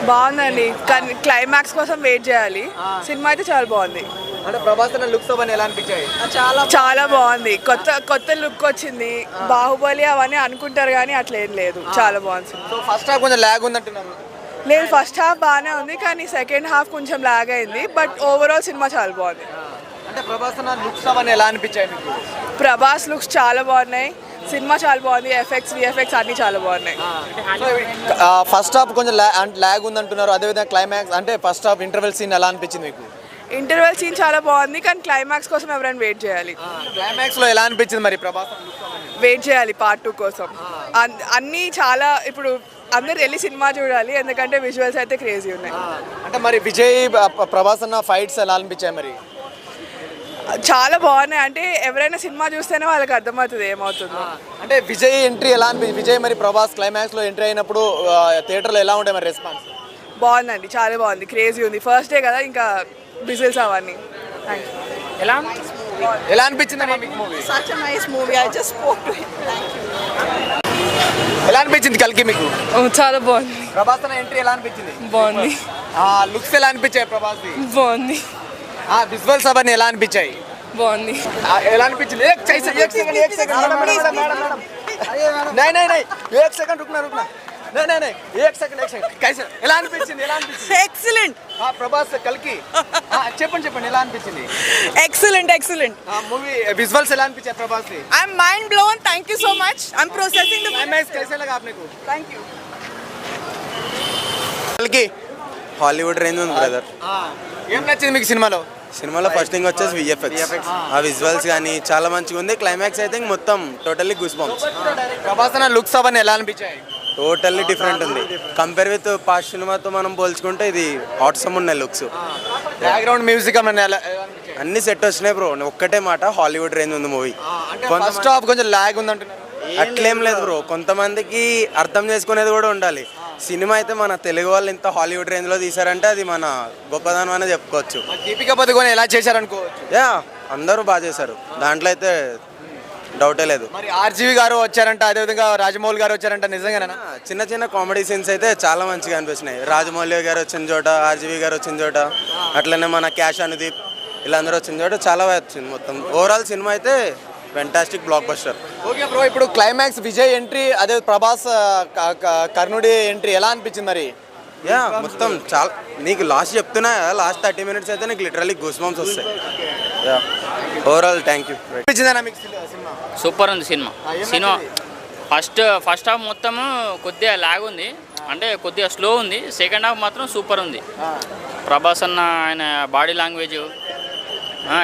బాగుందండి కానీ క్లైమాక్స్ కోసం వెయిట్ చేయాలి. సినిమా అయితే చాలా బాగుంది. అంటే ప్రభాస్ లుక్స్ అవన్నీ ఎలా అనిపించాయి? చాలా బాగుంది. కొత్త లుక్ వచ్చింది. బాహుబలి అవన్నీ అనుకుంటారు కానీ అట్లా ఏం లేదు. చాలా బాగుంది. సో ఫస్ట్ హాఫ్ కొంచెం లాగ్ ఉందంటున్నారు. లేదు, ఫస్ట్ హాఫ్ బాగానే ఉంది కానీ సెకండ్ హాఫ్ కొంచెం లాగ్ అయింది. బట్ ఓవరాల్ సినిమా చాలా బాగుంది. అంటే ప్రభాస్ లుక్స్ అవన్నీ ఎలా అనిపించాయి మీకు? ప్రభాస్ లుక్స్ చాలా బాగున్నాయి. సినిమా చాలా బాగుంది. విఎఫ్ఎక్స్ అన్నీ చాలా బాగున్నాయి. ఫస్ట్ హాఫ్ కొంచెం లాగ్ ఉందంటున్నారు. అదేవిధంగా క్లైమాక్స్ అంటే ఫస్ట్ హాఫ్ ఇంటర్వెల్ సీన్ ఎలా అనిపించింది మీకు? ఇంటర్వెల్ సీన్ చాలా బాగుంది కానీ క్లైమాక్స్ కోసం ఎవరైనా వెయిట్ చేయాలి. క్లైమాక్స్ లో ఎలా అనిపించింది మరి ప్రభాస్? వెయిట్ చేయాలి పార్ట్ 2 కోసం. అన్నీ చాలా ఇప్పుడు అందరు వెళ్ళి సినిమా చూడాలి ఎందుకంటే విజువల్స్ అయితే క్రేజీ ఉన్నాయి. అంటే మరి విజయ్ ప్రభాస్ అన్న ఫైట్స్ ఎలా అనిపించాయి మరి? చాలా బాగున్నాయి. అంటే ఎవరైనా సినిమా చూస్తేనే వాళ్ళకి అర్థమవుతుంది ఏమవుతుందో. అంటే విజయ్ ఎంట్రీ ఎలా అనిపించింది? విజయ్ మరి ప్రభాస్ క్లైమాక్స్ లో ఎంట్రీ అయినప్పుడు థియేటర్లో ఎలా ఉండే మరి రెస్పాన్స్? బాగుందండి, చాలా బాగుంది. క్రేజీ ఉంది. ఫస్ట్ డే కదా ఇంకా విజిల్స్ అవన్నీ. ఎలా అనిపించింది movie? Such a nice movie. I just spoke to him. ఎలా అనిపించింది కల్కి మీకు? చాలా బాగుంది. ప్రభాస్ అన్న ఎంట్రీ ఎలా అనిపించింది? బాగుంది. లుక్స్ ఎలా అనిపించాయి ప్రభాస్? బాగుంది. విజువల్స్ అవన్నీ ఎలా అనిపించాయి? బాగుంది. ఎలా అనిపించింది? एक सेकंड कैसे ఎలా అనిపించింది? ఎక్సలెంట్. ప్రభాస్ కల్కి చెప్పండి ఎలా అనిపించింది? ఎక్సలెంట్. మూవీ విజువల్స్ ఎలా అనిపించాయి Prabhas the? I'm mind blown. Thank you so much. I'm processing the climax कैसे लगा आपने को? Thank you. కల్కి హాలీవుడ్ రేంజ్ ఉంది బ్రదర్. ఏం నచ్చింది మీకు సినిమాలో? సినిమాలో ఫస్ట్ థింగ్ వచ్చేసి విఎఫ్ఎక్స్. ఆ విజువల్స్ కానీ చాలా మంచిగా ఉంది. క్లైమాక్స్ అయితే మొత్తం టోటల్లీ గూస్ బంప్స్. ప్రభాస్ అన్న లుక్స్ అవన్నీ ఎలా అనిపించాయి? టోటల్లీ డిఫరెంట్ ఉంది. కంపేర్ విత్ పాస్ట్ సినిమాతో మనం పోల్చుకుంటే ఇది ఆట్సమ్ ఉన్నాయి లుక్స్. బ్యాక్గ్రౌండ్ మ్యూజిక్ అన్ని సెట్ వచ్చినాయి బ్రో. ఒక్కటే మాట, హాలీవుడ్ రేంజ్ ఉంది మూవీ. ఫస్ట్ హాఫ్ కొంచెం లాగ్ ఉందంటున్నారు. అట్లేం లేదు బ్రో, కొంతమందికి అర్థం చేసుకునేది కూడా ఉండాలి. సినిమా అయితే మన తెలుగు వాళ్ళు ఇంత హాలీవుడ్ రేంజ్ లో తీసారంటే అది మన గొప్పదనం అనే చెప్పుకోవచ్చు. దీపికా పదుకొని ఎలా చేశారనుకోవచ్చు. యా, అందరూ బాగా చేశారు, దాంట్లో అయితే డౌటే లేదు. మరి ఆర్జీవి గారు వచ్చారంట, అదేవిధంగా రాజమౌళి గారు వచ్చారంట, నిజంగానా? చిన్న చిన్న కామెడీ సీన్స్ అయితే చాలా మంచిగా అనిపిస్తున్నాయి. రాజమౌళి గారు వచ్చిన చోట, ఆర్జీవి గారు వచ్చిన చోట, అట్లనే మన క్యాష్ అనుదీప్ వీళ్ళందరూ వచ్చిన చోట చాలా బాగా వచ్చింది. మొత్తం ఓవరాల్ సినిమా అయితే fantastic block buster. Okay bro, ఇప్పుడు క్లైమాక్స్ విజయ్ ఎంట్రీ, అదే ప్రభాస్ కర్ణుడి ఎంట్రీ ఎలా అనిపించింది మరి? యా, మొత్తం చాలా నీకు లాస్ట్ చెప్తున్నా, లాస్ట్ 30 minutes అయితే నీకు లిటరల్లీ గూస్ బంప్స్ వస్తాయి. Yeah, overall thank you. Super ఉంది సినిమా. ఫస్ట్ హాఫ్ మొత్తము కొద్దిగా లాగ్ ఉంది, అంటే కొద్దిగా స్లో ఉంది. సెకండ్ హాఫ్ మాత్రం సూపర్ ఉంది. ప్రభాస్ అన్న ఆయన బాడీ లాంగ్వేజ్,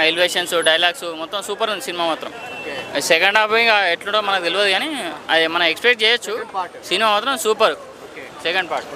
ఎలివేషన్స్, డైలాగ్స్ మొత్తం సూపర్ ఉంది సినిమా మాత్రం. సెకండ్ హాఫ్ ఇంకా ఎట్లుంటో మనకు తెలియదు కానీ అది మనం ఎక్స్పెక్ట్ చేయొచ్చు. సినిమా మాత్రం సూపర్. Second part